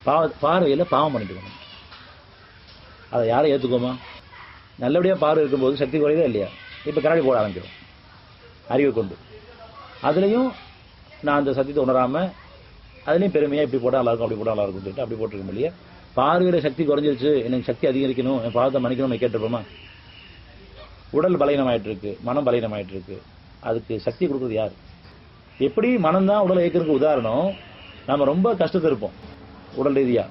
பார்வையில் பாவம் பண்ணிட்டு அதை யாரை ஏற்றுக்கோமா? நல்லபடியாக பார்வை இருக்கும்போது சக்தி குறையதா இல்லையா? இப்போ கண்ணாடி போட ஆரம்பிக்கிறோம் அறிவை கொண்டு. அதுலேயும் நான் அந்த சத்தியத்தை உணராமல் அதுலேயும் பெருமையாக இப்படி போட்டால் நல்லாயிருக்கும், அப்படி போட்டால் நல்லாயிருக்கும் சொல்லிட்டு அப்படி போட்டிருக்க இல்லையா? பார்வையில் சக்தி குறைஞ்சிருச்சு, எனக்கு சக்தி அதிகரிக்கணும், என் பாவத்தை மன்னிக்கணும்னு கேட்டிருப்போமா? உடல் பலகீனமாயிட்டு இருக்கு, மனம் பலகீனமாயிட்டு இருக்கு. அதுக்கு சக்தி கொடுக்குறது யார்? எப்படி மனம் தான் உடலை இயக்கிறதுக்கு உதாரணம். நம்ம ரொம்ப கஷ்டத்தை இருப்போம் உடல் ரீதியாக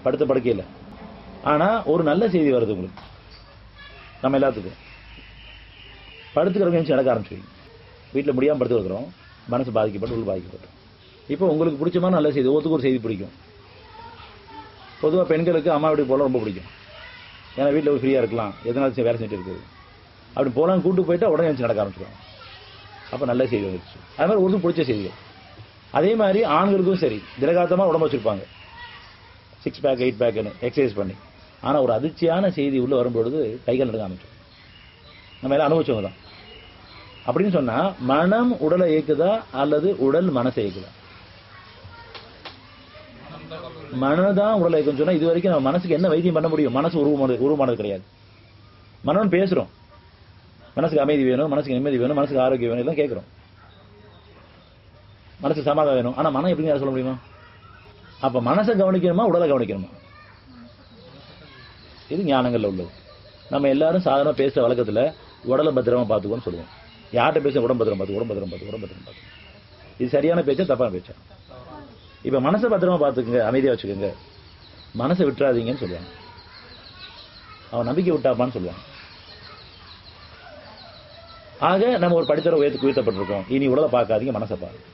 படுத்த படுக்கையில். ஆனால் ஒரு நல்ல செய்தி வருது உங்களுக்கு, நம்ம எல்லாத்துக்கும். படுத்துக்கிறவங்க நடக்க ஆரம்பிச்சு வீட்டில் முடியாமல் படுத்து வைக்கிறோம், மனசு பாதிக்கப்பட்டு உள் பாதிக்கப்பட்டோம். இப்போ உங்களுக்கு பிடிச்சமான நல்ல செய்தி, ஒவ்வொருத்துக்கு ஒரு செய்தி பிடிக்கும். பொதுவாக பெண்களுக்கு அம்மா வீட்டுக்கு போகலாம் ரொம்ப பிடிக்கும். ஏன்னா வீட்டில் ஃப்ரீயாக இருக்கலாம், எதனாலும் வேலை செஞ்சுட்டு இருக்குது. அப்படி போகலாம் கூட்டு போயிட்டா உடனே வச்சு நடக்க ஆரம்பிச்சிடும். அப்போ நல்ல செய்தி வந்துச்சு. அது மாதிரி ஒருத்தருக்கு பிடிச்ச செய்திகள். அதே மாதிரி ஆண்களுக்கும் சரி, திலகாத்தமாக உடம்பு வச்சுருப்பாங்க, 6 பேக் 8 பேக்குன்னு எக்ஸசைஸ் பண்ணி. ஆனால் ஒரு அதிர்ச்சியான செய்தி உள்ளே வரும்பொழுது கைகள் நடக்க ஆரம்பிச்சோம். நம்ம எல்லாம் அனுபவிச்சவங்க தான். அப்படின்னு சொன்னால் மனம் உடலை இயக்குதா அல்லது உடல் மனசை இயக்குதா? மனதான் உடலை இயக்குன்னு சொன்னால் இது வரைக்கும் நம்ம மனசுக்கு என்ன வைத்தியம் பண்ண முடியும்? மனசு உருவமானது கிடையாது. மனம் பேசுகிறோம், மனசுக்கு அமைதி வேணும், மனசுக்கு நிம்மதி வேணும், மனசுக்கு ஆரோக்கியம் வேணும், எல்லாம் கேட்குறோம். மனசுக்கு சமாதானம் வேணும். ஆனால் மனம் எப்படின்னு யாரும் சொல்ல முடியுமா? அப்போ மனசை கவனிக்கணுமா உடலை கவனிக்கணுமா? இது ஞானங்கள்ல உள்ளது. நம்ம எல்லாரும் சாதாரண பேசுகிற வழக்கத்தில் உடலை பத்திரமா பார்த்துக்கோன்னு சொல்லுவோம். யார்கிட்ட பேச உடம்பு பத்திரம் பார்த்து. இது சரியான பேச்சா தப்பான பேச்சா? இப்போ மனசை பத்திரமா பார்த்துக்குங்க, அமைதியாக வச்சுக்கோங்க, மனசை விட்டுறாதீங்கன்னு சொல்லுவாங்க. அவன் நம்பிக்கை விட்டாப்பான்னு சொல்லுவாங்க. ஆக நம்ம ஒரு படித்தர உயர்த்தப்பட்டிருக்கோம். இனி உடலை பார்க்காதீங்க, மனசை பாருங்க.